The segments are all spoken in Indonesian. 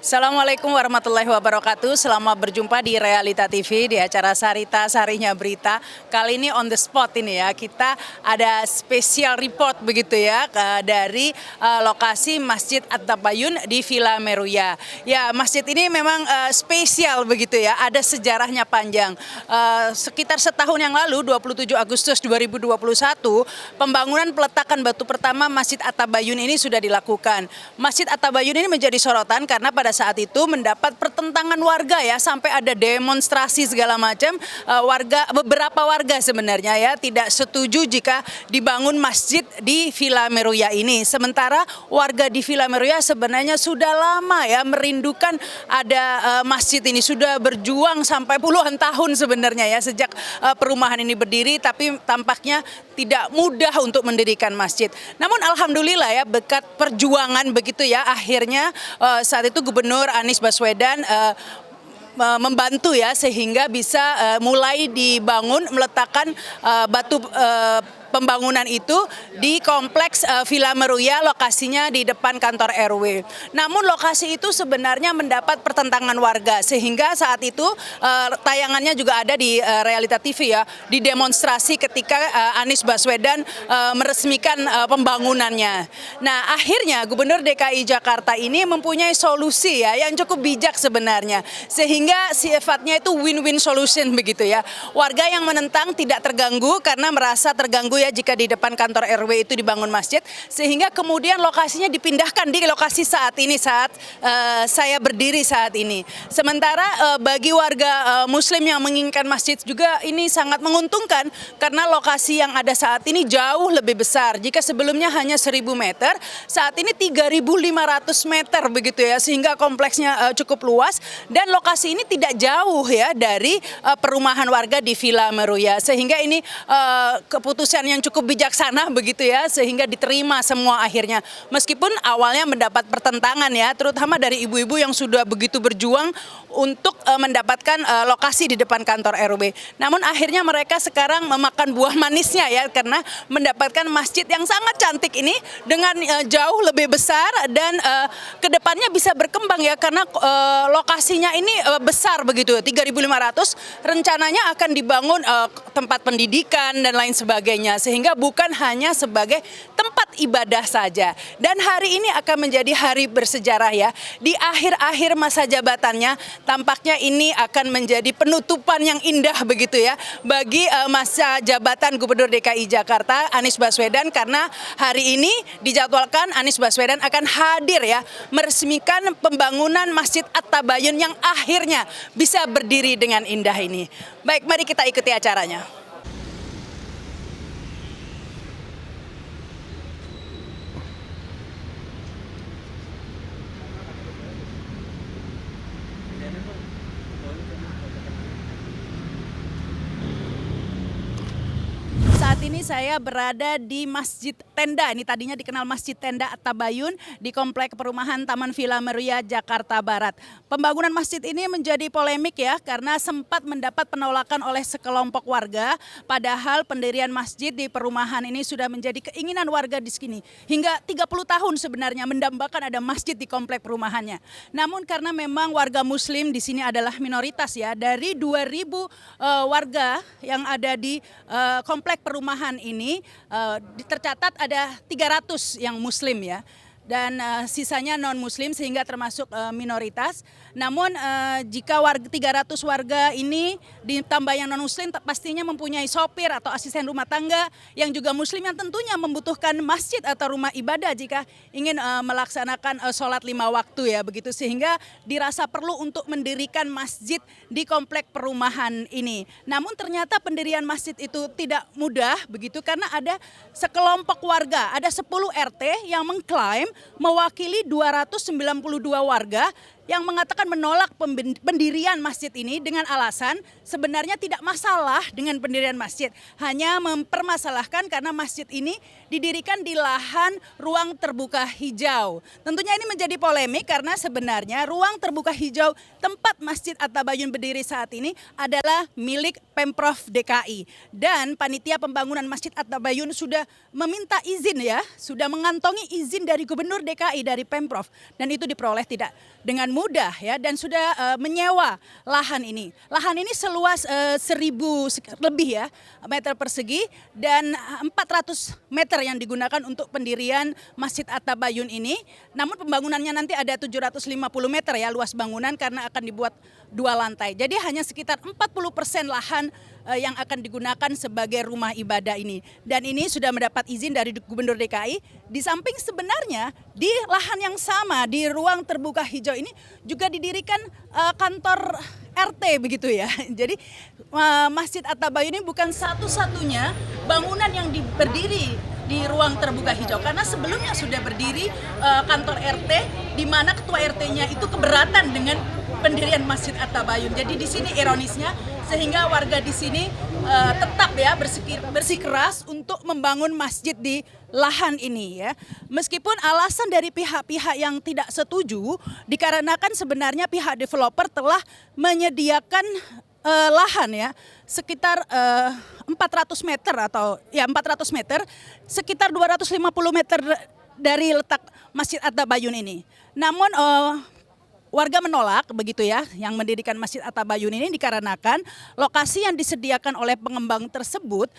Assalamualaikum warahmatullahi wabarakatuh. Selamat berjumpa di Realita TV di acara Sarita Sarinya Berita. Kali ini on the spot ini ya, kita ada spesial report begitu ya dari lokasi Masjid At-Tabayun di Villa Meruya. Ya, masjid ini memang spesial begitu ya, ada sejarahnya panjang. Sekitar setahun yang lalu, 27 Agustus 2021, pembangunan peletakan batu pertama Masjid At-Tabayun ini sudah dilakukan. Masjid At-Tabayun ini menjadi sorotan karena pada saat itu mendapat pertentangan warga ya, sampai ada demonstrasi segala macam. Beberapa warga sebenarnya ya tidak setuju jika dibangun masjid di Villa Meruya ini. Sementara warga di Villa Meruya sebenarnya sudah lama ya merindukan ada masjid ini, sudah berjuang sampai puluhan tahun sebenarnya ya sejak perumahan ini berdiri, tapi tampaknya tidak mudah untuk mendirikan masjid. Namun alhamdulillah ya, berkat perjuangan begitu ya, akhirnya saat itu Gubernur Anies Baswedan membantu ya sehingga bisa mulai dibangun, meletakkan batu pembangunan itu di kompleks Villa Meruya, lokasinya di depan kantor RW. Namun lokasi itu sebenarnya mendapat pertentangan warga, sehingga saat itu tayangannya juga ada di Realita TV ya, di demonstrasi ketika Anies Baswedan meresmikan pembangunannya. Nah, akhirnya Gubernur DKI Jakarta ini mempunyai solusi ya yang cukup bijak sebenarnya, sehingga sifatnya itu win-win solution begitu ya. Warga yang menentang tidak terganggu karena merasa terganggu ya jika di depan kantor RW itu dibangun masjid, sehingga kemudian lokasinya dipindahkan di lokasi saat ini, saat saya berdiri saat ini. Sementara bagi warga Muslim yang menginginkan masjid juga ini sangat menguntungkan karena lokasi yang ada saat ini jauh lebih besar. Jika sebelumnya hanya 1.000 meter, saat ini 3.500 meter begitu ya, sehingga kompleksnya cukup luas dan lokasi ini tidak jauh ya dari perumahan warga di Villa Meruya, sehingga ini keputusan yang cukup bijaksana begitu ya, sehingga diterima semua akhirnya. Meskipun awalnya mendapat pertentangan ya, terutama dari ibu-ibu yang sudah begitu berjuang untuk mendapatkan lokasi di depan kantor RW. Namun akhirnya mereka sekarang memakan buah manisnya ya, karena mendapatkan masjid yang sangat cantik ini dengan jauh lebih besar dan kedepannya bisa berkembang ya, karena lokasinya ini besar begitu, 3.500, rencananya akan dibangun tempat pendidikan dan lain sebagainya, sehingga bukan hanya sebagai tempat ibadah saja. Dan hari ini akan menjadi hari bersejarah ya, di akhir-akhir masa jabatannya tampaknya ini akan menjadi penutupan yang indah begitu ya bagi masa jabatan Gubernur DKI Jakarta Anies Baswedan, karena hari ini dijadwalkan Anies Baswedan akan hadir ya meresmikan pembangunan Masjid At-Tabayun yang akhirnya bisa berdiri dengan indah ini. Baik, mari kita ikuti acaranya. Saat ini saya berada di Masjid Tenda, ini tadinya dikenal Masjid Tenda At-Tabayun di Komplek Perumahan Taman Villa Meruya, Jakarta Barat. Pembangunan masjid ini menjadi polemik ya, karena sempat mendapat penolakan oleh sekelompok warga, padahal pendirian masjid di perumahan ini sudah menjadi keinginan warga di sini. Hingga 30 tahun sebenarnya mendambakan ada masjid di komplek perumahannya. Namun karena memang warga Muslim di sini adalah minoritas ya, dari 2.000 warga yang ada di komplek perumahan ini tercatat ada 300 yang Muslim ya, dan sisanya non-Muslim sehingga termasuk minoritas. Namun jika 300 warga ini ditambah yang non-Muslim, pastinya mempunyai sopir atau asisten rumah tangga yang juga Muslim, yang tentunya membutuhkan masjid atau rumah ibadah jika ingin melaksanakan sholat 5 waktu ya begitu, sehingga dirasa perlu untuk mendirikan masjid di komplek perumahan ini. Namun ternyata pendirian masjid itu tidak mudah begitu, karena ada sekelompok warga, ada 10 RT yang mengklaim mewakili 292 warga yang mengatakan menolak pendirian masjid ini dengan alasan sebenarnya tidak masalah dengan pendirian masjid, hanya mempermasalahkan karena masjid ini didirikan di lahan ruang terbuka hijau. Tentunya ini menjadi polemik karena sebenarnya ruang terbuka hijau tempat Masjid At-Tabayun berdiri saat ini adalah milik Pemprov DKI, dan panitia pembangunan Masjid At-Tabayun sudah meminta izin ya, sudah mengantongi izin dari Gubernur DKI, dari Pemprov, dan itu diperoleh tidak dengan mudah ya, dan sudah menyewa lahan ini. Lahan ini seluas 1.000 lebih ya meter persegi, dan 400 meter yang digunakan untuk pendirian Masjid At-Tabayun ini. Namun pembangunannya nanti ada 750 meter ya luas bangunan, karena akan dibuat 2 lantai. Jadi hanya sekitar 40% lahan yang akan digunakan sebagai rumah ibadah ini. Dan ini sudah mendapat izin dari Gubernur DKI. Di samping sebenarnya di lahan yang sama, di ruang terbuka hijau ini juga didirikan kantor RT begitu ya. Jadi Masjid At-Tabayun ini bukan satu-satunya bangunan yang berdiri di ruang terbuka hijau, karena sebelumnya sudah berdiri kantor RT, di mana ketua RT-nya itu keberatan dengan pendirian Masjid At-Tabayun. Jadi di sini ironisnya, sehingga warga di sini tetap ya bersikeras untuk membangun masjid di lahan ini ya. Meskipun alasan dari pihak-pihak yang tidak setuju dikarenakan sebenarnya pihak developer telah menyediakan lahan ya sekitar 400 meter atau ya 400 meter, sekitar 250 meter dari letak Masjid At-Tabayun ini. Namun warga menolak begitu ya, yang mendirikan Masjid At-Tabayun ini, dikarenakan lokasi yang disediakan oleh pengembang tersebut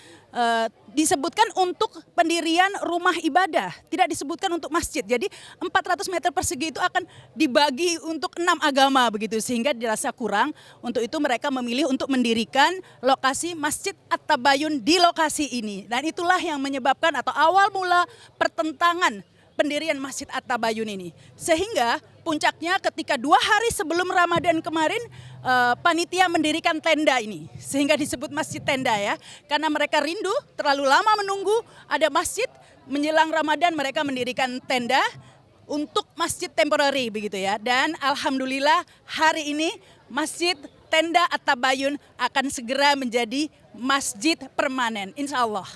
disebutkan untuk pendirian rumah ibadah, tidak disebutkan untuk masjid. Jadi 400 meter persegi itu akan dibagi untuk 6 agama begitu, sehingga dirasa kurang. Untuk itu mereka memilih untuk mendirikan lokasi Masjid At-Tabayun di lokasi ini. Dan itulah yang menyebabkan atau awal mula pertentangan pendirian Masjid At-Tabayun ini. Sehingga puncaknya ketika 2 hari sebelum Ramadan kemarin, panitia mendirikan tenda ini. Sehingga disebut Masjid Tenda ya. Karena mereka rindu, terlalu lama menunggu ada masjid, menjelang Ramadan mereka mendirikan tenda untuk masjid temporary begitu ya. Dan alhamdulillah hari ini Masjid Tenda At-Tabayun akan segera menjadi masjid permanen, insya Allah.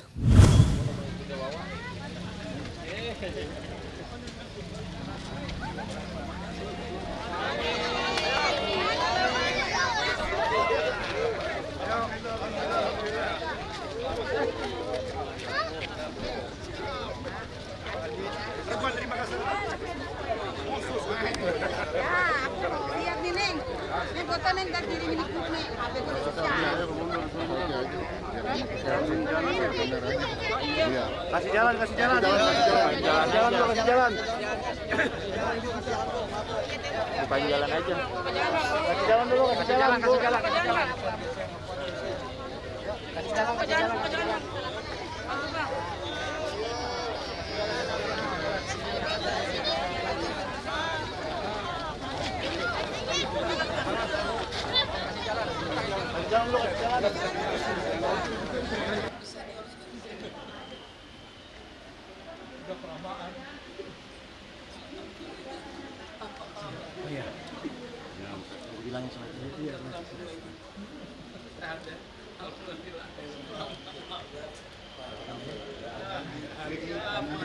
Lihat nih Neng, ini foto Neng dari diri milik Neng. Kasih jalan, kasih jalan. Kasih jalan. Bukan jalan aja. Kasih jalan dulu, kasih jalan. Kasih jalan.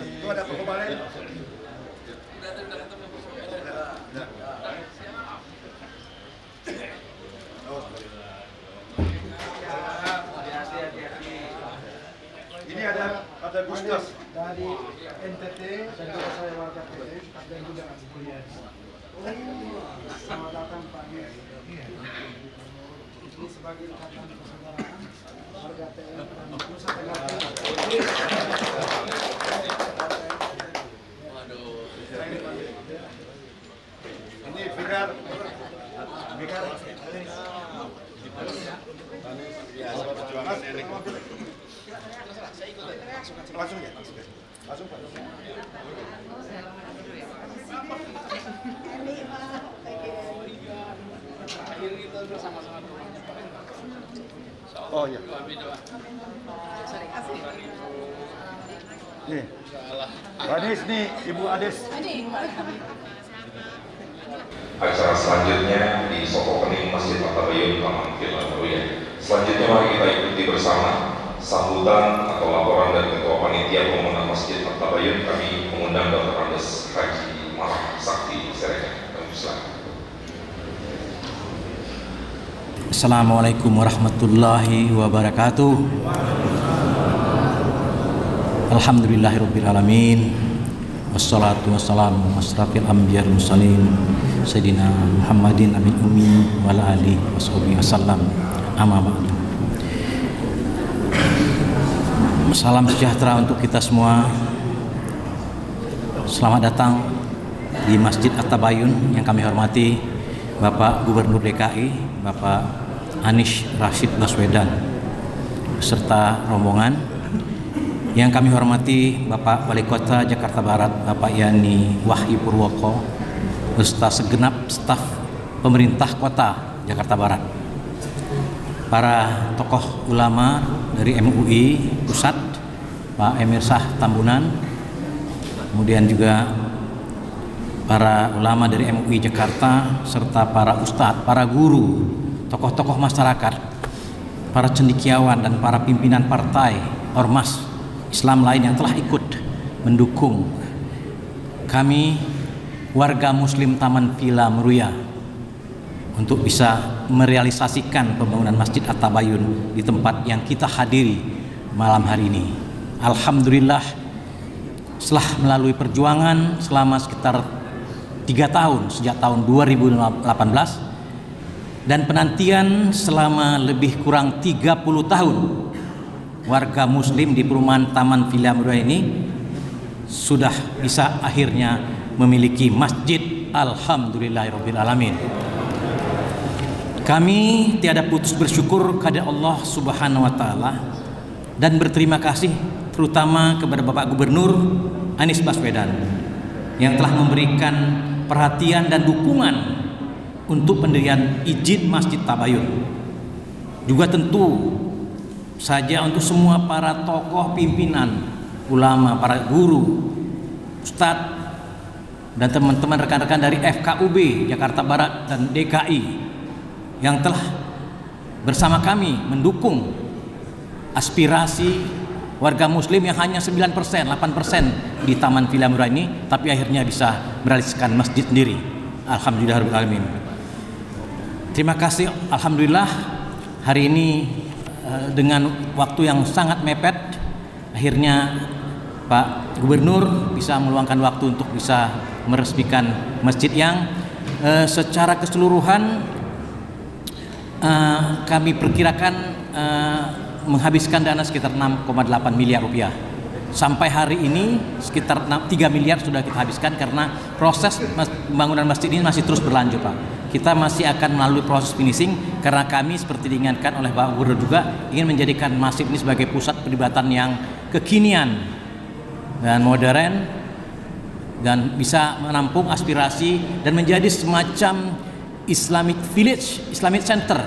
Itu ada kemarin. Ini ada Gustos dari NTT dan juga saya warga PT dan juga Asburian. Selamat datang Pak Nis. Ini sebagai ikatan persaudaraan warga TN dan Nusa Tenggara Timur. ini Fikar. Langsung ya, langsung Pak. Oh iya. Nih, Pak Anies nih, Ibu Ades. Acara selanjutnya di soft opening Masjid At-Tabayun Taman Firman Ruya. Selanjutnya mari kita ikuti bersama sambutan atau laporan dari Ketua Panitia Pembangunan Masjid At-Tabayun. Kami mengundang Dr. Andes Haji Marah Sakti Siregar. Assalamualaikum warahmatullahi wabarakatuh. Alhamdulillahirabbil alamin. wassalatu wassalamu asrafil anbiya wal mursalin Sayyidina Muhammadin amin ummi wa ala alihi washabihi wasallam. Amma ba'du. Salam sejahtera untuk kita semua. Selamat datang di Masjid At-Tabayun yang kami hormati Bapak Gubernur DKI, Bapak Anies Rashid Baswedan beserta rombongan. Yang kami hormati Bapak Wali Kota Jakarta Barat, Bapak Yani Wahyu Purwoko beserta segenap staf pemerintah Kota Jakarta Barat. Para tokoh ulama dari MUI Pusat, Pak Emir Shah Tambunan, kemudian juga para ulama dari MUI Jakarta, serta para ustadz, para guru, tokoh-tokoh masyarakat, para cendekiawan dan para pimpinan partai, ormas Islam lain yang telah ikut mendukung kami warga Muslim Taman Villa Meruya untuk bisa merealisasikan pembangunan Masjid At-Tabayun di tempat yang kita hadiri malam hari ini. Alhamdulillah, setelah melalui perjuangan selama sekitar 3 tahun sejak tahun 2018 dan penantian selama lebih kurang 30 tahun, warga Muslim di perumahan Taman Villa Meruya ini sudah bisa akhirnya memiliki masjid. Alhamdulillahirabbil alamin. Kami tiada putus bersyukur kepada Allah Subhanahu wa taala dan berterima kasih terutama kepada Bapak Gubernur Anies Baswedan yang telah memberikan perhatian dan dukungan untuk pendirian izin Masjid Tabayun. Juga tentu saja untuk semua para tokoh pimpinan, ulama, para guru, ustadz dan teman-teman rekan-rekan dari FKUB Jakarta Barat dan DKI yang telah bersama kami mendukung aspirasi warga Muslim yang hanya 9%, 8% di Taman Villa Meruya ini, tapi akhirnya bisa merealisasikan masjid sendiri. Alhamdulillahirabbil alamin. Terima kasih. Alhamdulillah hari ini dengan waktu yang sangat mepet, akhirnya Pak Gubernur bisa meluangkan waktu untuk bisa meresmikan masjid yang secara keseluruhan kami perkirakan menghabiskan dana sekitar 6,8 miliar rupiah. Sampai hari ini sekitar 3 miliar sudah kita habiskan karena proses pembangunan masjid ini masih terus berlanjut, Pak. Kita masih akan melalui proses finishing karena kami seperti diingatkan oleh Pak Gubernur juga ingin menjadikan masjid ini sebagai pusat peribadatan yang kekinian dan modern dan bisa menampung aspirasi dan menjadi semacam Islamic Village, Islamic Center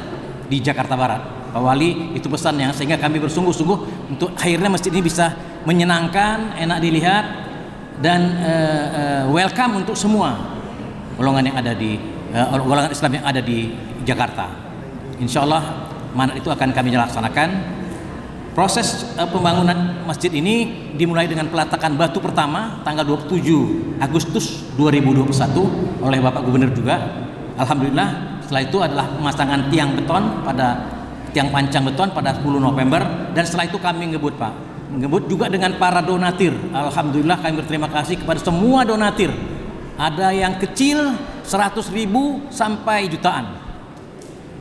di Jakarta Barat. Pak Wali itu pesan yang sehingga kami bersungguh-sungguh untuk akhirnya masjid ini bisa menyenangkan, enak dilihat dan welcome untuk semua golongan yang ada di golongan Islam yang ada di Jakarta. Insya Allah manat itu akan kami laksanakan. Proses pembangunan masjid ini dimulai dengan peletakan batu pertama tanggal 27 Agustus 2021 oleh Bapak Gubernur juga. Alhamdulillah setelah itu adalah pemasangan tiang pancang beton pada 10 November dan setelah itu kami ngebut, Pak. Ngebut juga dengan para donatir. Alhamdulillah kami berterima kasih kepada semua donatir. Ada yang kecil 100.000 sampai jutaan.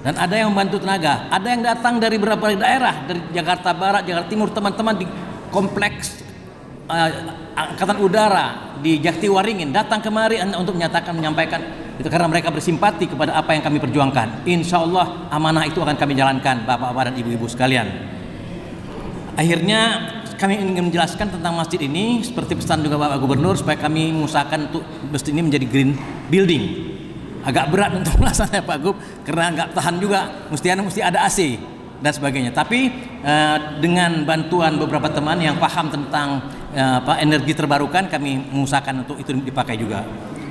Dan ada yang membantu tenaga, ada yang datang dari beberapa daerah, dari Jakarta Barat, Jakarta Timur, teman-teman di kompleks Angkatan Udara di Jatiwaringin datang kemari untuk menyampaikan itu karena mereka bersimpati kepada apa yang kami perjuangkan. Insya Allah amanah itu akan kami jalankan, Bapak-bapak dan Ibu-ibu sekalian. Akhirnya kami ingin menjelaskan tentang masjid ini seperti pesan juga Bapak Gubernur supaya kami mengusahakan untuk masjid ini menjadi green building. Agak berat untuk melaksanakannya Pak Gub karena nggak tahan juga, mesti ada AC dan sebagainya. Tapi dengan bantuan beberapa teman yang paham tentang energi terbarukan, kami mengusahakan untuk itu dipakai juga.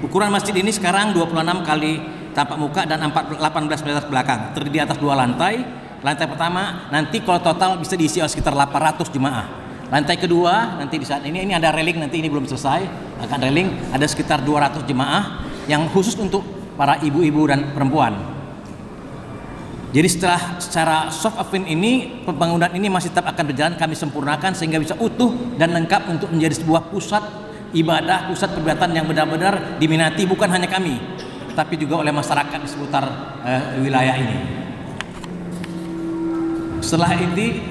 Ukuran masjid ini sekarang 26 kali tapak muka dan 18 meter belakang, terdiri di atas 2 lantai. Lantai pertama nanti kalau total bisa diisi sekitar 800 jemaah. Lantai kedua nanti di saat ini ada railing, nanti ini belum selesai, akan railing ada sekitar 200 jemaah yang khusus untuk para ibu-ibu dan perempuan. Jadi secara soft oven ini, pembangunan ini masih tetap akan berjalan, kami sempurnakan sehingga bisa utuh dan lengkap untuk menjadi sebuah pusat ibadah, pusat peribadatan yang benar-benar diminati bukan hanya kami, tapi juga oleh masyarakat di seputar wilayah ini. Setelah ini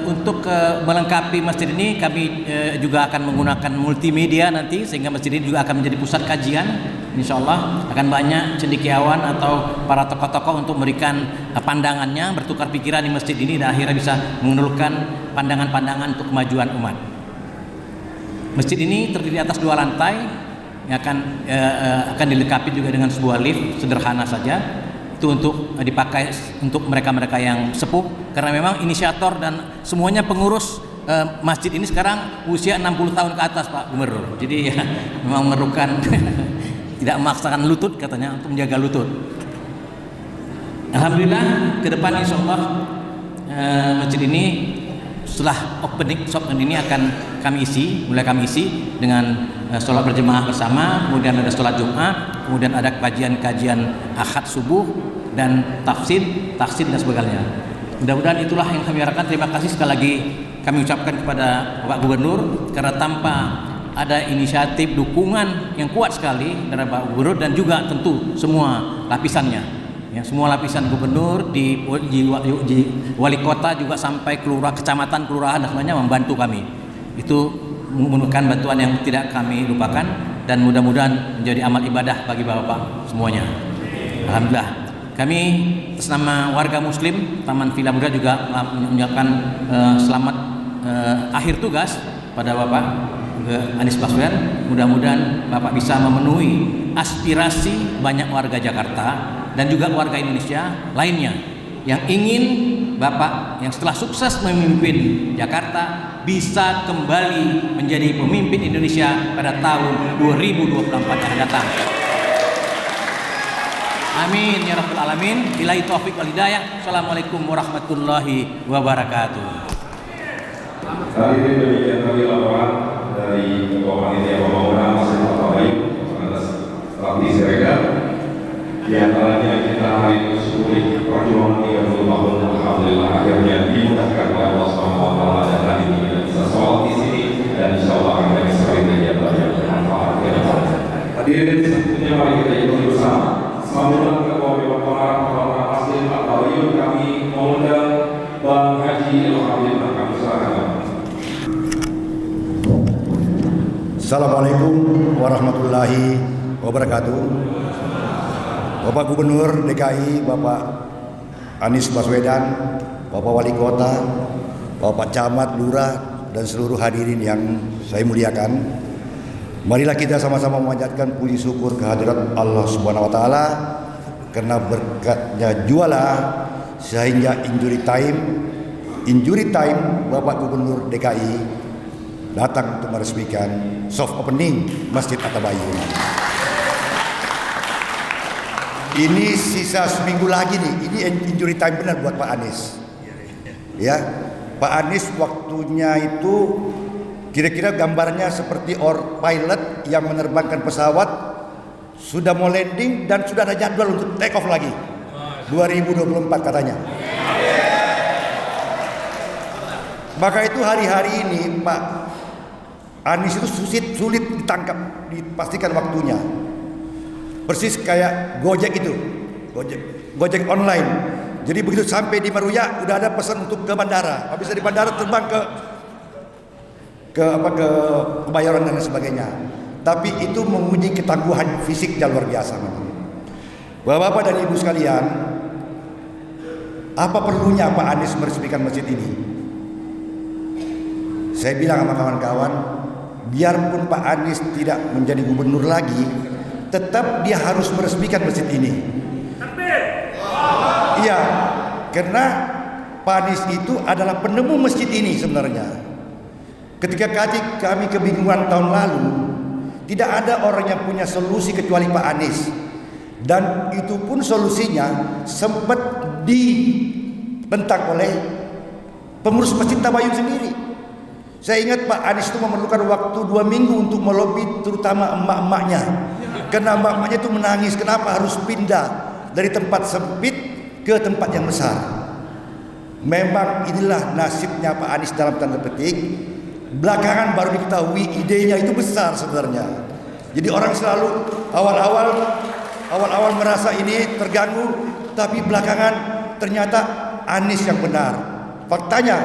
untuk melengkapi masjid ini kami juga akan menggunakan multimedia nanti, sehingga masjid ini juga akan menjadi pusat kajian. Insya Allah akan banyak cendekiawan atau para tokoh-tokoh untuk memberikan pandangannya, bertukar pikiran di masjid ini, dan akhirnya bisa mengeluarkan pandangan-pandangan untuk kemajuan umat. Masjid ini terdiri atas 2 lantai yang akan dilengkapi juga dengan sebuah lift sederhana saja. Itu untuk dipakai untuk mereka-mereka yang sepuh, karena memang inisiator dan semuanya pengurus masjid ini sekarang usia 60 tahun ke atas, Pak Gubernur. Jadi ya memang memerlukan tidak memaksakan lutut katanya untuk menjaga lutut. Alhamdulillah ke depan insya Allah masjid ini setelah opening ini akan mulai kami isi dengan sholat berjemaah bersama, kemudian ada sholat Jumat, kemudian ada kajian Ahad subuh dan tafsir dan sebagainya. Mudah-mudahan itulah yang kami harapkan. Terima kasih sekali lagi kami ucapkan kepada Bapak Gubernur, karena tanpa ada inisiatif dukungan yang kuat sekali dari Bapak Gubernur dan juga tentu semua lapisannya. Ya, semua lapisan gubernur di wali kota juga sampai kecamatan, kelurahan dan semuanya membantu kami. Itu merupakan bantuan yang tidak kami lupakan, dan mudah-mudahan menjadi amal ibadah bagi Bapak semuanya. Alhamdulillah. Kami atas nama warga Muslim Taman Villa Muda juga mengucapkan selamat akhir tugas pada Bapak Anies Baswedan. Mudah-mudahan Bapak bisa memenuhi aspirasi banyak warga Jakarta dan juga warga Indonesia lainnya yang ingin Bapak yang setelah sukses memimpin Jakarta bisa kembali menjadi pemimpin Indonesia pada tahun 2024 yang akan datang. Amin ya rabbal alamin. Billahi taufik wal hidayah. Assalamualaikum warahmatullahi wabarakatuh. Hadirin, demikian tadi laporan dari Ketua Panitia Pembangunan Masjid Al-Tabayun atas Bakti Siregar. Di antaranya kita hari ini syukuri perjuangan 30 tahun, alhamdulillah akhirnya dimudahkan oleh Allah SWT, dan hari ini kita bisa sholat di sini, dan insya Allah akan banyak sekali kegiatan yang bermanfaat ke depan. Hadirin, selanjutnya mari kita ikuti bersama sambutan Ketua Dewan Pembinaan Masjid Al-Tabayun. Kami mengundang Bang Haji Al-Habib. Kami silakan. Assalamualaikum warahmatullahi wabarakatuh. Bapak Gubernur DKI, Bapak Anies Baswedan, Bapak Wali Kota, Bapak Camat, Lurah, dan seluruh hadirin yang saya muliakan. Marilah kita sama-sama memanjatkan puji syukur kehadirat Allah Subhanahu wa taala, karena berkatnya jualah sehingga injury time Bapak Gubernur DKI datang untuk meresmikan soft opening Masjid At-Tabayun. Ini sisa seminggu lagi nih, ini injury time benar buat Pak Anies. Ya, Pak Anies waktunya itu kira-kira gambarnya seperti pilot yang menerbangkan pesawat, sudah mau landing dan sudah ada jadwal untuk take off lagi 2024 katanya. Maka itu hari-hari ini Pak Anies itu sulit ditangkap, dipastikan waktunya. Persis kayak Gojek itu, Gojek online. Jadi begitu sampai di Meruya udah ada pesan untuk ke bandara. Habis dari bandara terbang ke Kebayoran dan sebagainya. Tapi itu menguji ketangguhan fisiknya luar biasa. Bapak-bapak dan ibu sekalian, apa perlunya Pak Anies meresmikan masjid ini? Saya bilang sama kawan-kawan, biarpun Pak Anies tidak menjadi gubernur lagi, tetap dia harus meresmikan masjid ini. Iya, karena Pak Anies itu adalah penemu masjid ini sebenarnya. Ketika kami kebingungan tahun lalu, tidak ada orang yang punya solusi kecuali Pak Anies. Dan itu pun solusinya sempat dibentang oleh pengurus Masjid Tabayun sendiri. Saya ingat Pak Anies itu memerlukan waktu 2 minggu untuk melobi terutama emak-emaknya. Karena emak-emaknya itu menangis, kenapa harus pindah dari tempat sempit ke tempat yang besar. Memang inilah nasibnya Pak Anies dalam tanda petik. belakangan baru diketahui idenya itu besar sebenarnya. Jadi orang selalu awal-awal merasa ini terganggu, tapi belakangan ternyata Anies yang benar. Faktanya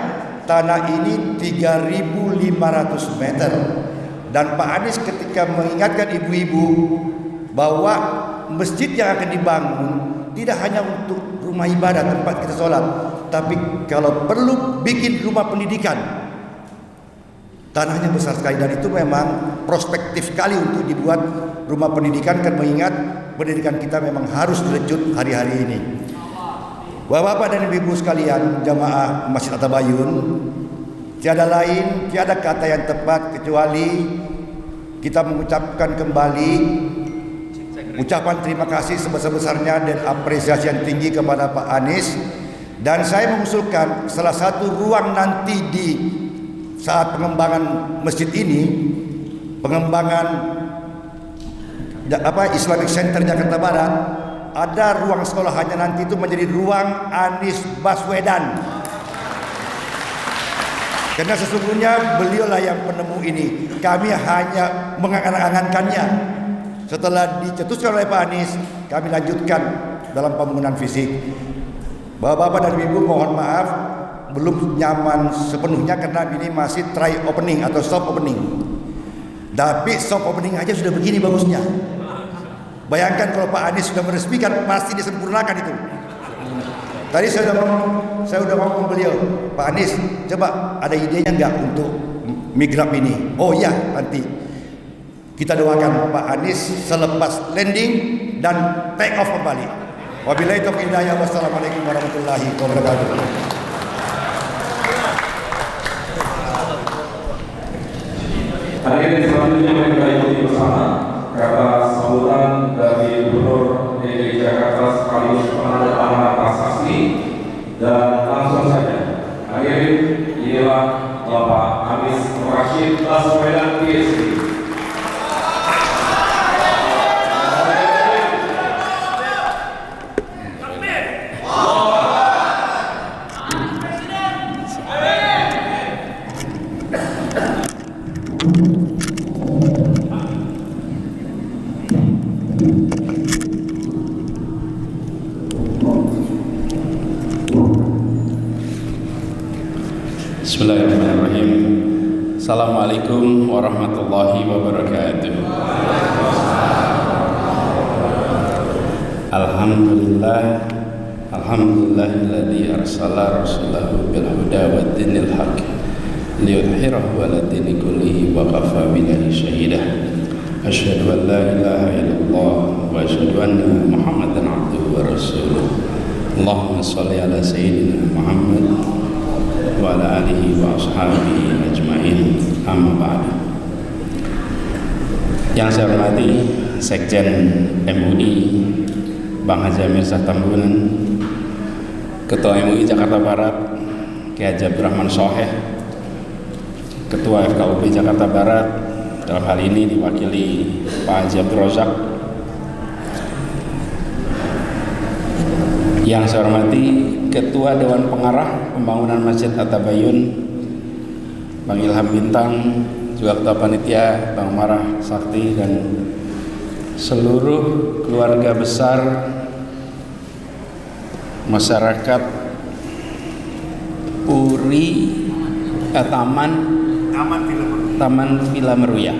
tanah ini 3.500 meter, dan Pak Anies ketika mengingatkan ibu-ibu bahwa masjid yang akan dibangun tidak hanya untuk rumah ibadah tempat kita sholat, tapi kalau perlu bikin rumah pendidikan. Tanahnya besar sekali, dan itu memang prospektif sekali untuk dibuat rumah pendidikan, kan mengingat pendidikan kita memang harus direjut hari-hari ini. Bapak-bapak dan ibu-ibu sekalian, jamaah Masjid At-Tabayun, tiada kata yang tepat kecuali kita mengucapkan kembali ucapan terima kasih sebesar-besarnya dan apresiasi yang tinggi kepada Pak Anies. Dan saya mengusulkan salah satu ruang nanti di saat pengembangan masjid ini, pengembangan Islamic Center Jakarta Barat, ada ruang sekolahannya nanti itu menjadi ruang Anies Baswedan. Karena sesungguhnya beliaulah yang penemu ini. Kami hanya mengangan-angankannya. Setelah dicetuskan oleh Pak Anies, kami lanjutkan dalam pembangunan fisik. Bapak-bapak dan ibu mohon maaf, belum nyaman sepenuhnya karena ini masih try opening atau soft opening. Tapi soft opening aja sudah begini bagusnya. Bayangkan kalau Pak Anies sudah meresmikan, pasti disempurnakan itu. Tadi saya udah ngomong beliau, Pak Anies, coba ada idenya nggak untuk migrab ini? Oh iya, nanti kita doakan Pak Anies selepas landing dan take off kembali. Wabillahi taufiq hidayah. Wassalamualaikum warahmatullahi wabarakatuh. Hadirin selanjutnya mari kita ikuti bersama kata sambutan dari Gubernur DKI Jakarta sekaligus penandatanganan prasasti, dan langsung saja hadirin, inilah Bapak Anies Rashid Baswedan PhD. Bismillahirrahmanirrahim. Assalamualaikum warahmatullahi wabarakatuh. Alhamdulillahilladzi arsala rasulahu bil huda wa dinil haqq liyudhhirahu 'ala dini kullihi wa kafa billahi shahidah. Asyhadu an la ilaha illallah wa asyhadu anna Muhammadan abduhu wa rasuluh. Allahumma shalli ala sayyidina Muhammad wa ala alihi wa ashabihi ajma'in, amma ba'du. Yang saya hormati Sekjen MUI Bang Haji Amir Shah Tambunan, Ketua MUI Jakarta Barat Kiai Haji Abdurrahman Shoheh, Ketua FKUP Jakarta Barat, dalam hal ini diwakili Pak Haji Abdul Razak. Yang saya hormati Ketua Dewan Pengarah Pembangunan Masjid At-Tabayun Bang Ilham Bintang, juga Ketua Panitia Bang Marah Sakti, dan seluruh keluarga besar masyarakat Puri Taman Villa Meruya.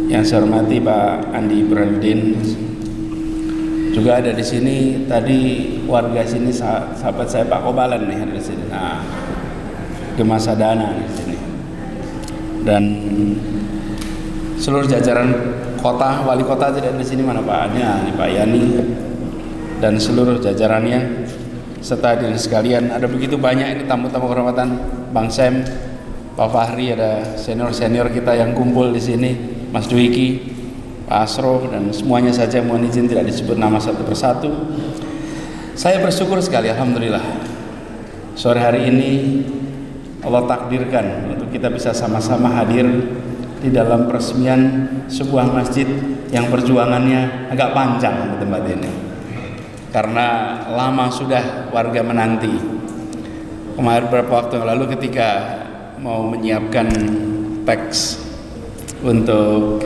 Yang saya hormati Pak Andi Ibrahim, juga ada di sini tadi warga sini, sahabat saya Pak Kobalan nih ada di sini. Nah, Gema Sadana di sini. Dan seluruh jajaran kota, wali kota tidak di sini, mana Pak Anya, ini Pak Yani dan seluruh jajarannya, serta hadirin sekalian. Ada begitu banyak ini tamu-tamu kehormatan, Bang Sem, Pak Fahri, ada senior-senior kita yang kumpul di sini, Mas Dwiki, Pak Asro, dan semuanya saja mohon izin tidak disebut nama satu persatu. Saya bersyukur sekali, alhamdulillah, sore hari ini Allah takdirkan untuk kita bisa sama-sama hadir di dalam peresmian sebuah masjid yang perjuangannya agak panjang di tempat ini, karena lama sudah warga menanti. Kemarin beberapa waktu yang lalu ketika mau menyiapkan teks untuk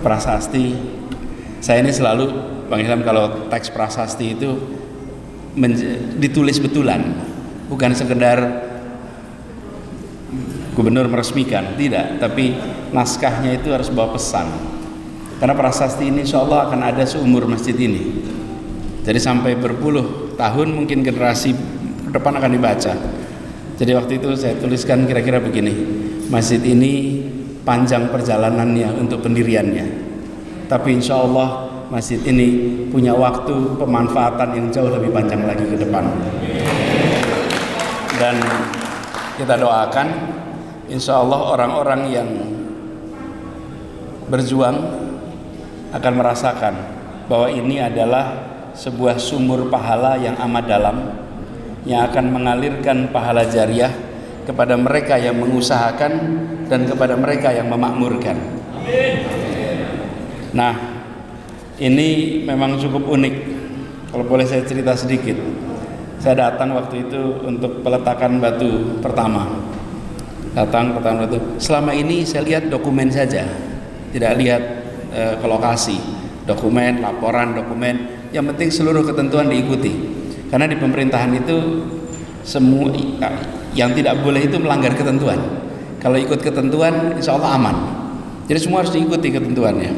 prasasti. Saya ini selalu, Bang Ilham, kalau teks prasasti itu ditulis betulan, bukan sekedar gubernur meresmikan, tidak, tapi naskahnya itu harus bawa pesan. Karena prasasti ini insya Allah akan ada seumur masjid ini. Jadi sampai berpuluh tahun mungkin generasi depan akan dibaca. Jadi waktu itu saya tuliskan kira-kira begini, masjid ini panjang perjalanannya untuk pendiriannya, tapi insya Allah masjid ini punya waktu pemanfaatan yang jauh lebih panjang lagi ke depan. Dan kita doakan insya Allah orang-orang yang berjuang akan merasakan bahwa ini adalah sebuah sumur pahala yang amat dalam, yang akan mengalirkan pahala jariah kepada mereka yang mengusahakan dan kepada mereka yang memakmurkan. Nah, ini memang cukup unik. Kalau boleh saya cerita sedikit, saya datang waktu itu untuk peletakan batu pertama. Selama ini saya lihat dokumen saja, tidak lihat ke lokasi, dokumen, laporan, dokumen. Yang penting seluruh ketentuan diikuti. Karena di pemerintahan itu semua yang tidak boleh itu melanggar ketentuan. Kalau ikut ketentuan, insya Allah aman. Jadi semua harus diikuti ketentuannya.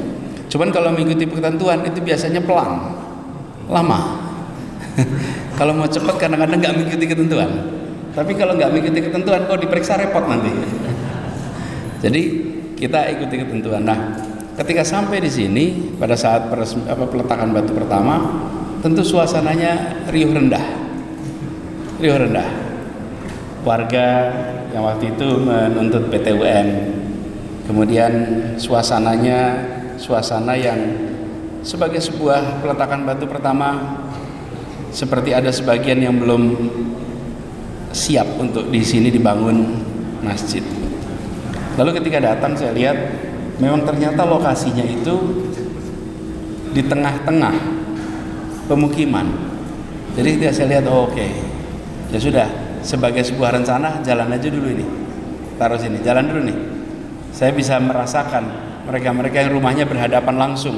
Cuman kalau mengikuti ketentuan itu biasanya pelan, lama. Kalau mau cepat kadang-kadang nggak mengikuti ketentuan. Tapi kalau nggak mengikuti ketentuan, kok diperiksa repot nanti. Jadi kita ikuti ketentuan. Nah, ketika sampai di sini pada saat peletakan batu pertama, tentu suasananya riuh rendah. Warga yang waktu itu menuntut PT UN, kemudian suasananya suasana yang sebagai sebuah peletakan batu pertama, seperti ada sebagian yang belum siap untuk di sini dibangun masjid. Lalu ketika datang saya lihat memang ternyata lokasinya itu di tengah-tengah pemukiman. Jadi saya lihat, oke. Ya sudah, sebagai sebuah rencana jalan aja dulu ini. Taruh sini, jalan dulu nih. Saya bisa merasakan mereka-mereka yang rumahnya berhadapan langsung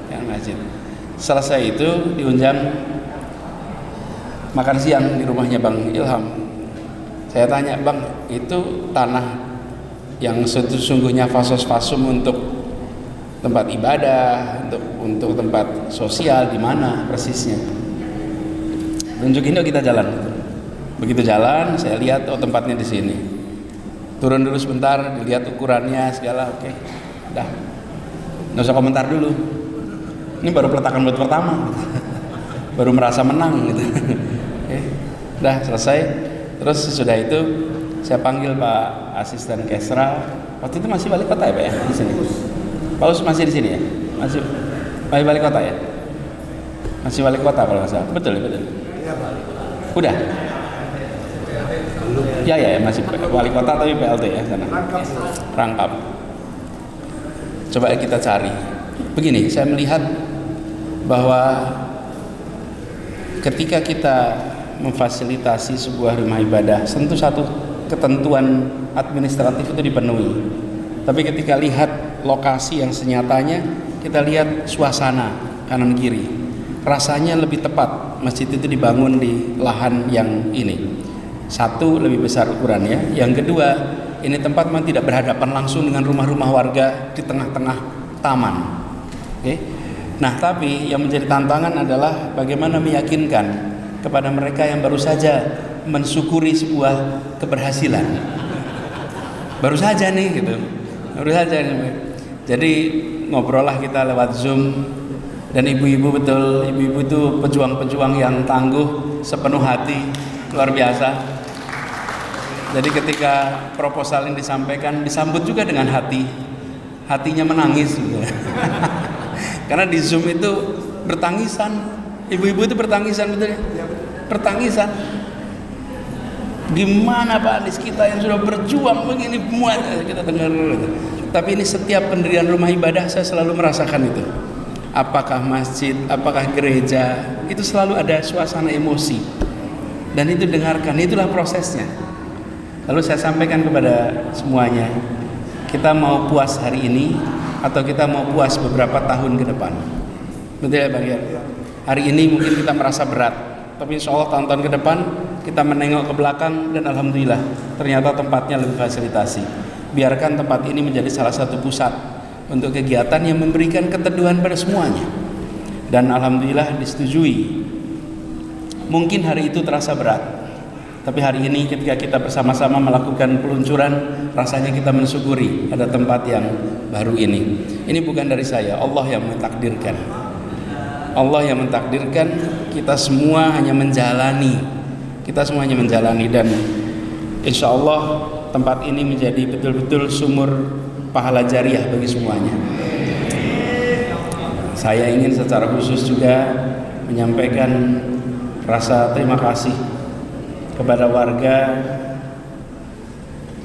dengan masjid. Selesai itu diundang makan siang di rumahnya Bang Ilham. Saya tanya, Bang, itu tanah yang sesungguhnya fasos-fasum untuk tempat ibadah, untuk tempat sosial di mana persisnya? Tunjukin dong, kita jalan. Begitu jalan, saya lihat tempatnya di sini. Turun dulu sebentar, dilihat ukurannya segala, oke. Dah. Nggak usah komentar dulu. Ini baru peletakan batu pertama. Baru merasa menang gitu. Oke. Dah selesai. Terus sesudah itu saya panggil Pak Asisten Kesra. Waktu itu masih wali kota ya Pak ya di sini. Paus masih di sini ya? Masih wali kota ya? Masih wali kota kalau nggak salah. Betul. Udah. Ya masih wali kota tapi PLT ya sana. Rangkap. Coba kita cari. Begini, saya melihat bahwa ketika kita memfasilitasi sebuah rumah ibadah, tentu satu ketentuan administratif itu dipenuhi. Tapi ketika lihat lokasi yang senyatanya, kita lihat suasana kanan kiri. Rasanya lebih tepat masjid itu dibangun di lahan yang ini. Satu, lebih besar ukurannya. Yang kedua, ini tempat memang tidak berhadapan langsung dengan rumah-rumah warga di tengah-tengah taman. Oke. Nah, tapi yang menjadi tantangan adalah bagaimana meyakinkan kepada mereka yang baru saja mensyukuri sebuah keberhasilan. Baru saja nih gitu. Baru saja nih. Jadi ngobrol lah kita lewat Zoom, dan ibu-ibu betul, ibu-ibu itu pejuang-pejuang yang tangguh, sepenuh hati, luar biasa. Jadi ketika proposal ini disampaikan, disambut juga dengan hatinya menangis gitu. Karena di Zoom itu bertangisan, ibu-ibu itu bertangisan, betul ya? Bertangisan. Gimana Pak Anies kita yang sudah berjuang begini, muat kita dengar. Tapi ini setiap pendirian rumah ibadah saya selalu merasakan itu. Apakah masjid, apakah gereja, itu selalu ada suasana emosi. Dan itu dengarkan, itulah prosesnya. Lalu saya sampaikan kepada semuanya, kita mau puas hari ini atau kita mau puas beberapa tahun ke depan. Betul ya Bang ya? Hari ini mungkin kita merasa berat, tapi insya Allah tahun-tahun ke depan kita menengok ke belakang dan alhamdulillah ternyata tempatnya lebih fasilitasi. Biarkan tempat ini menjadi salah satu pusat untuk kegiatan yang memberikan keteduhan pada semuanya. Dan alhamdulillah disetujui. Mungkin hari itu terasa berat, tapi hari ini ketika kita bersama-sama melakukan peluncuran, rasanya kita mensyukuri ada tempat yang baru ini. Ini bukan dari saya, Allah yang mentakdirkan. Allah yang mentakdirkan, kita semua hanya menjalani. Kita semua hanya menjalani, dan insya Allah tempat ini menjadi betul-betul sumur pahala jariah bagi semuanya. Saya ingin secara khusus juga menyampaikan rasa terima kasih kepada warga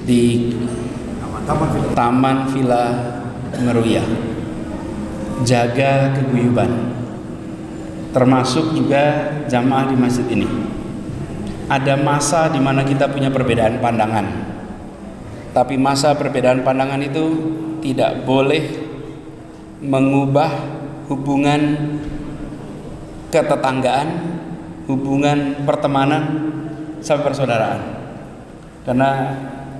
di Taman Villa Meruya. Jaga keguyuban, termasuk juga jamaah di masjid ini. Ada masa di mana kita punya perbedaan pandangan, tapi masa perbedaan pandangan itu tidak boleh mengubah hubungan ketetanggaan, hubungan pertemanan sampai persaudaraan. Karena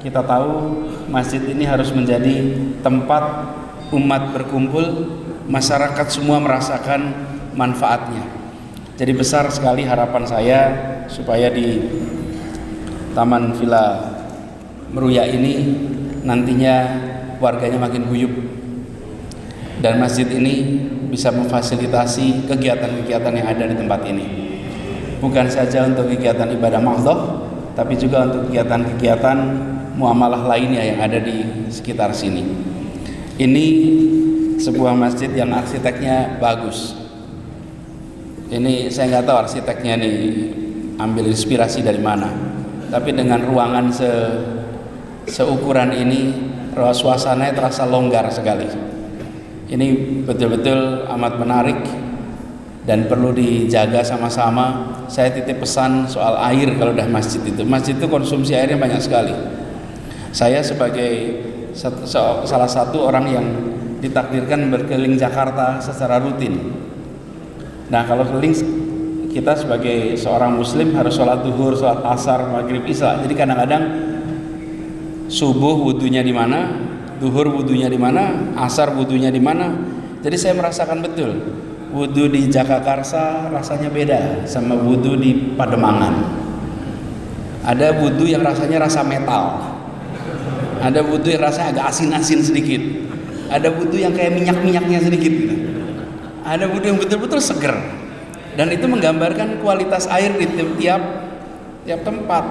kita tahu masjid ini harus menjadi tempat umat berkumpul, masyarakat semua merasakan manfaatnya. Jadi besar sekali harapan saya supaya di Taman Villa Meruya ini nantinya warganya makin guyup dan masjid ini bisa memfasilitasi kegiatan-kegiatan yang ada di tempat ini. Bukan saja untuk kegiatan ibadah mahdhah, tapi juga untuk kegiatan-kegiatan muamalah lainnya yang ada di sekitar sini. Ini sebuah masjid yang arsiteknya bagus. Ini saya nggak tahu arsiteknya nih ambil inspirasi dari mana. Tapi dengan ruangan seukuran ini, suasananya terasa longgar sekali. Ini betul-betul amat menarik dan perlu dijaga sama-sama. Saya titip pesan soal air kalau udah masjid itu. Masjid itu konsumsi airnya banyak sekali. Saya sebagai salah satu orang yang ditakdirkan berkeliling Jakarta secara rutin. Nah, kalau keliling kita sebagai seorang muslim harus sholat duhur, sholat asar, maghrib, isya. Jadi kadang-kadang subuh wudunya di mana, duhur wudunya di mana, asar wudunya di mana. Jadi saya merasakan betul wudu di Jagakarsa rasanya beda sama wudu di Pademangan. Ada wudu yang rasanya rasa metal, ada wudu yang rasanya agak asin-asin sedikit, ada wudu yang kayak minyak-minyaknya sedikit gitu. Ada wudu yang betul-betul seger, dan itu menggambarkan kualitas air di tiap tempat.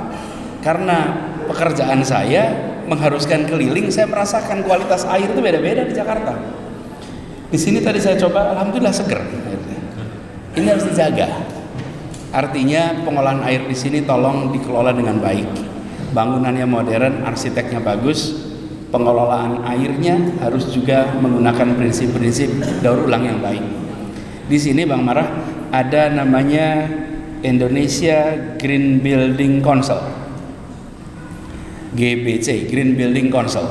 Karena pekerjaan saya mengharuskan keliling, saya merasakan kualitas air itu beda-beda di Jakarta. Di sini tadi saya coba, alhamdulillah seger. Ini harus dijaga. Artinya pengolahan air di sini tolong dikelola dengan baik. Bangunannya modern, arsiteknya bagus, pengelolaan airnya harus juga menggunakan prinsip-prinsip daur ulang yang baik. Di sini Bang Marah ada namanya Indonesia Green Building Council, GBC, Green Building Council.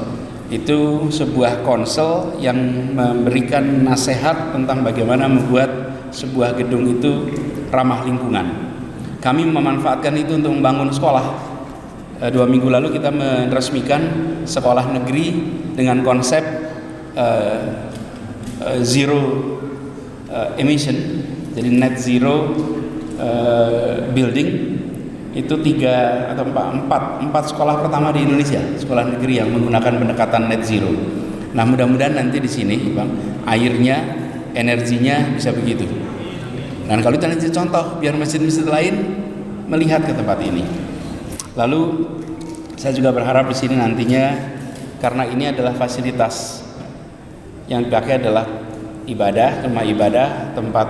Itu sebuah konsel yang memberikan nasihat tentang bagaimana membuat sebuah gedung itu ramah lingkungan. Kami memanfaatkan itu untuk membangun sekolah. 2 minggu lalu kita meresmikan sekolah negeri dengan konsep zero emission, jadi net zero building. Itu 3 atau 4 sekolah pertama di Indonesia, sekolah negeri yang menggunakan pendekatan net zero. Nah, mudah-mudahan nanti di sini, Bang, airnya, energinya bisa begitu. Dan kalau itu nanti contoh biar masjid-masjid lain melihat ke tempat ini. Lalu saya juga berharap di sini nantinya, karena ini adalah fasilitas yang dipakai adalah ibadah, rumah ibadah, tempat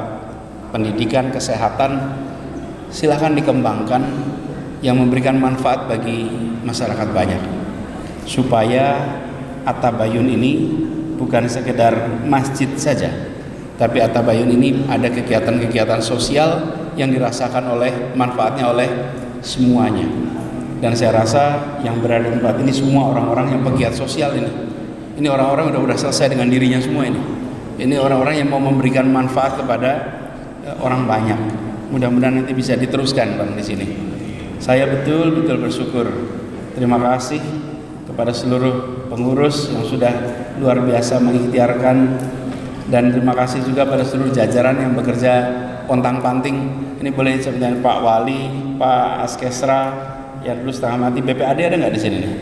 pendidikan, kesehatan, silakan dikembangkan yang memberikan manfaat bagi masyarakat banyak, supaya At-Tabayun ini bukan sekedar masjid saja, tapi At-Tabayun ini ada kegiatan-kegiatan sosial yang dirasakan oleh manfaatnya oleh semuanya. Dan saya rasa yang berada di tempat ini semua orang-orang yang pegiat sosial ini. Ini orang-orang udah selesai dengan dirinya semua ini. Ini orang-orang yang mau memberikan manfaat kepada orang banyak. Mudah-mudahan nanti bisa diteruskan Bang di sini. Saya betul-betul bersyukur. Terima kasih kepada seluruh pengurus yang sudah luar biasa mengikhtiarkan, dan terima kasih juga pada seluruh jajaran yang bekerja pontang-panting. Ini boleh sebenarnya Pak Wali, Pak Askesra yang dulu setengah mati, BPAD ada nggak di sini nih?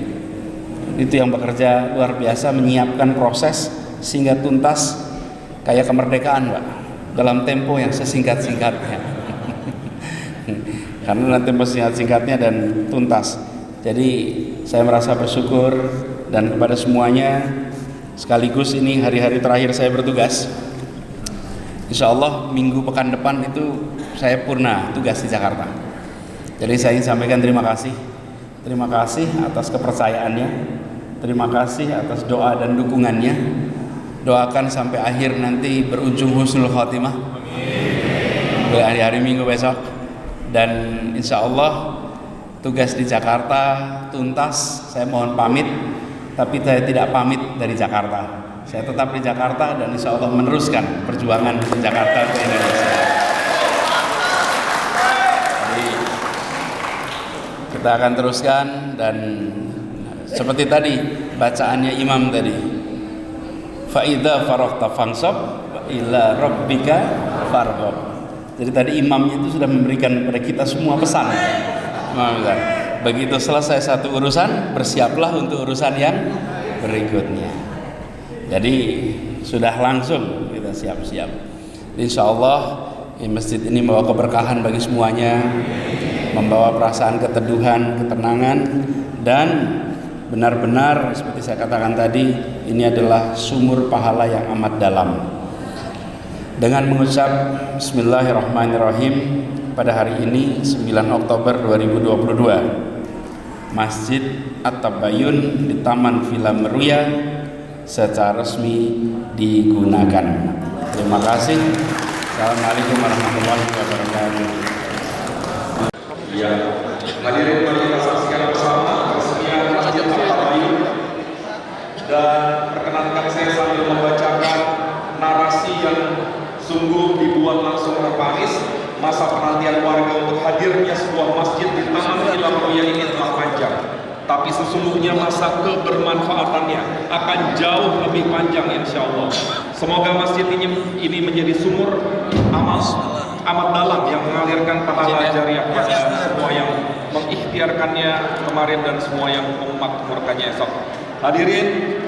Itu yang bekerja luar biasa menyiapkan proses sehingga tuntas kayak kemerdekaan Pak, dalam tempo yang sesingkat-singkatnya. Karena dalam tempo singkat-singkatnya dan tuntas. Jadi saya merasa bersyukur, dan kepada semuanya sekaligus ini hari-hari terakhir saya bertugas. Insya Allah minggu pekan depan itu saya purna tugas di Jakarta. Jadi saya ingin sampaikan terima kasih. Terima kasih atas kepercayaannya. Terima kasih atas doa dan dukungannya. Doakan sampai akhir nanti berujung husnul khotimah. Hari-hari Minggu besok. Dan insya Allah tugas di Jakarta tuntas. Saya mohon pamit, tapi saya tidak pamit dari Jakarta. Saya tetap di Jakarta dan insya Allah meneruskan perjuangan di Jakarta ke Indonesia. Jadi kita akan teruskan, dan seperti tadi bacaannya imam tadi, faida faraqta fansab ila rabbika farghab. Jadi tadi imamnya itu sudah memberikan kepada kita semua pesan. Begitu selesai satu urusan, bersiaplah untuk urusan yang berikutnya. Jadi sudah langsung kita siap-siap. Insya Allah masjid ini membawa keberkahan bagi semuanya, membawa perasaan keteduhan, ketenangan, dan benar-benar seperti saya katakan tadi, ini adalah sumur pahala yang amat dalam. Dengan mengucap Bismillahirrahmanirrahim, pada hari ini 9 Oktober 2022, Masjid At-Tabayun di Taman Villa Meruya secara resmi digunakan. Terima kasih. Assalamualaikum warahmatullahi wabarakatuh. Ya, hadirin mari kita saksikan bersama peresmian Masjid At-Tabayun, dan perkenankan saya sambil membacakan narasi yang sungguh dibuat langsung oleh Pak Anies. Masa penantian warga untuk hadirnya sebuah masjid di Taman Villa Meruya ini telah panjang, tapi sesungguhnya masa kebermanfaatannya akan jauh lebih panjang insya Allah. Semoga masjid ini menjadi sumur amat dalam yang mengalirkan pahala jariah pada semua yang mengikhtiarkannya kemarin dan semua yang memakmurkannya esok. Hadirin,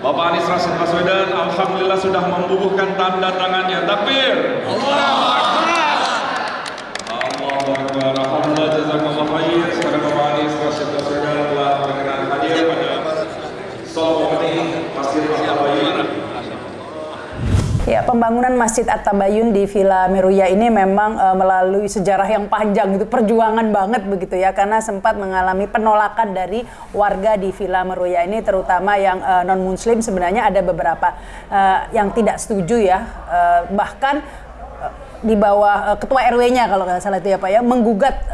Bapak Anies Rashid Baswedan alhamdulillah sudah membubuhkan tanda tangannya. Takbir. Allahu Akbar. Allahu Akbar. Alhamdulillah, jazakallahu khair. Kepada Bapak Anies Rashid Baswedan telah berkenan hadir pada sholat opening Masjid At-Tabayun. Ya, pembangunan Masjid At-Tabayun di Villa Meruya ini memang melalui sejarah yang panjang, itu perjuangan banget begitu ya, karena sempat mengalami penolakan dari warga di Villa Meruya ini, terutama yang non-muslim. Sebenarnya ada beberapa yang tidak setuju ya, bahkan di bawah ketua RW-nya kalau nggak salah itu ya Pak ya, menggugat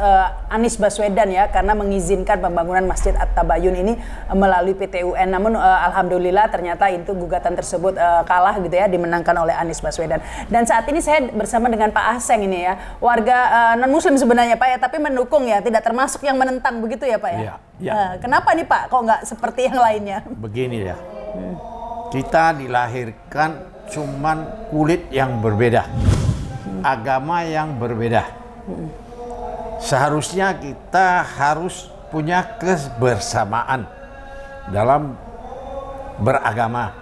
Anies Baswedan ya, karena mengizinkan pembangunan Masjid At-Tabayun ini melalui PT UN. Namun alhamdulillah ternyata itu gugatan tersebut kalah gitu ya, dimenangkan oleh Anies Baswedan. Dan saat ini saya bersama dengan Pak Aseng ini ya, warga non-muslim sebenarnya Pak ya, tapi mendukung ya, tidak termasuk yang menentang begitu ya Pak ya? Iya, iya. Kenapa nih Pak, kok nggak seperti yang lainnya? Begini ya, kita dilahirkan cuman kulit yang berbeda, agama yang berbeda. Seharusnya kita harus punya kebersamaan dalam beragama.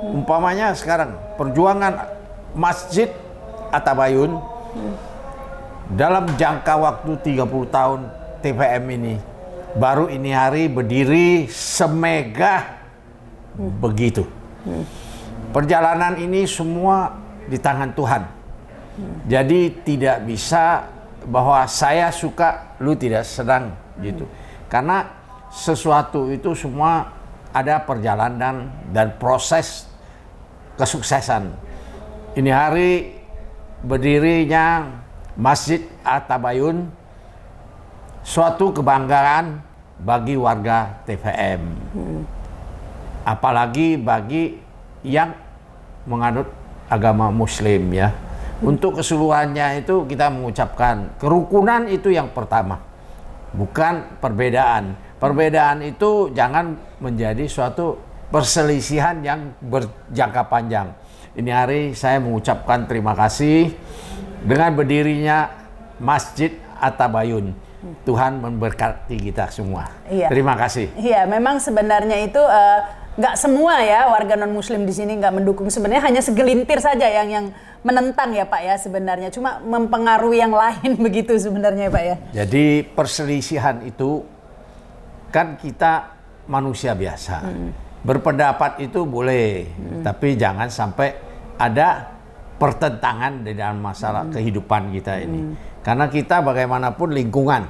Umpamanya sekarang perjuangan Masjid At-Tabayun dalam jangka waktu 30 tahun TPM ini, baru ini hari berdiri semegah begitu. Perjalanan ini semua di tangan Tuhan. Jadi tidak bisa bahwa saya suka, lu tidak sedang gitu. Karena sesuatu itu semua ada perjalanan dan proses kesuksesan. Ini hari berdirinya Masjid At-Tabayun suatu kebanggaan bagi warga TVM. Apalagi bagi yang menganut agama Muslim ya. Untuk keseluruhannya itu kita mengucapkan kerukunan itu yang pertama, bukan perbedaan. Perbedaan itu jangan menjadi suatu perselisihan yang berjangka panjang. Ini hari saya mengucapkan terima kasih dengan berdirinya Masjid At-Tabayun. Tuhan memberkati kita semua. Iya. Terima kasih. Iya, memang sebenarnya itu nggak semua ya warga non Muslim di sini nggak mendukung. Sebenarnya hanya segelintir saja yang menentang ya Pak ya sebenarnya. Cuma mempengaruhi yang lain begitu sebenarnya Pak ya. Jadi perselisihan itu kan kita manusia biasa. Berpendapat itu boleh, tapi jangan sampai ada pertentangan di dalam masalah kehidupan kita ini. Karena kita bagaimanapun lingkungan.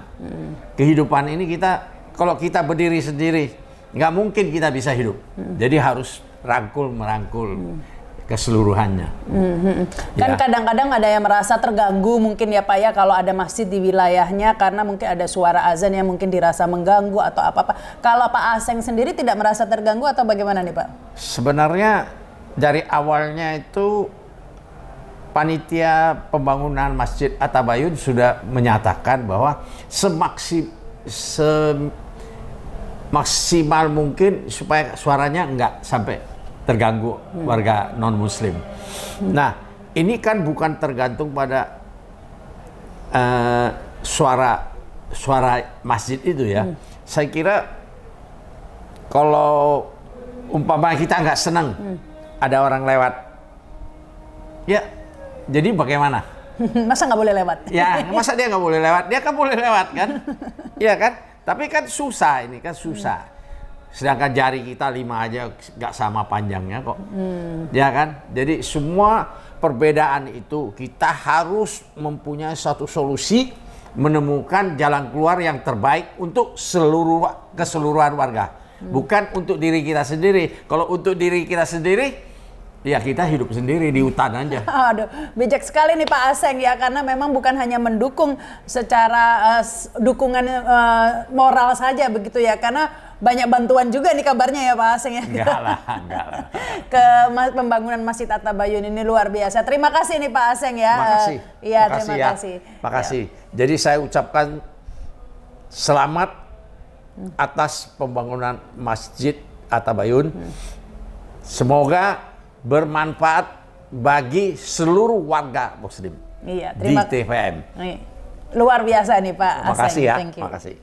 Kehidupan ini kita, kalau kita berdiri sendiri, nggak mungkin kita bisa hidup. Jadi harus merangkul keseluruhannya. Kan Ya. kadang-kadang ada yang merasa terganggu mungkin ya Pak ya kalau ada masjid di wilayahnya karena mungkin ada suara azan yang mungkin dirasa mengganggu atau apa-apa. Kalau Pak Aseng sendiri tidak merasa terganggu atau bagaimana nih Pak? Sebenarnya dari awalnya itu panitia pembangunan Masjid At-Tabayun sudah menyatakan bahwa semaksimal mungkin supaya suaranya nggak sampai terganggu warga non-Muslim. Nah, ini kan bukan tergantung pada suara masjid itu ya. Saya kira kalau umpama kita nggak senang ada orang lewat, ya jadi bagaimana? Masa nggak boleh lewat? Ya, masa dia nggak boleh lewat? Dia kan boleh lewat kan? Iya kan? Tapi kan susah, ini kan susah. Sedangkan jari kita 5 aja nggak sama panjangnya kok. Ya kan? Jadi semua perbedaan itu kita harus mempunyai satu solusi, menemukan jalan keluar yang terbaik untuk keseluruhan warga. Bukan untuk diri kita sendiri. Kalau untuk diri kita sendiri, ya kita hidup sendiri di hutan aja. Aduh, bijak sekali nih Pak Aseng ya, karena memang bukan hanya mendukung secara dukungan moral saja begitu ya, karena banyak bantuan juga nih kabarnya ya Pak Aseng ya. Enggak lah. Ke pembangunan Masjid At-Tabayun ini luar biasa. Terima kasih nih Pak Aseng ya. Makasih. Iya, Makasih terima ya. kasih. Makasih. Jadi saya ucapkan selamat atas pembangunan Masjid At-Tabayun. Semoga bermanfaat bagi seluruh warga Muslim Iya, di TVM. Luar biasa nih Pak Aseng. Makasih ya. Thank you. Makasih.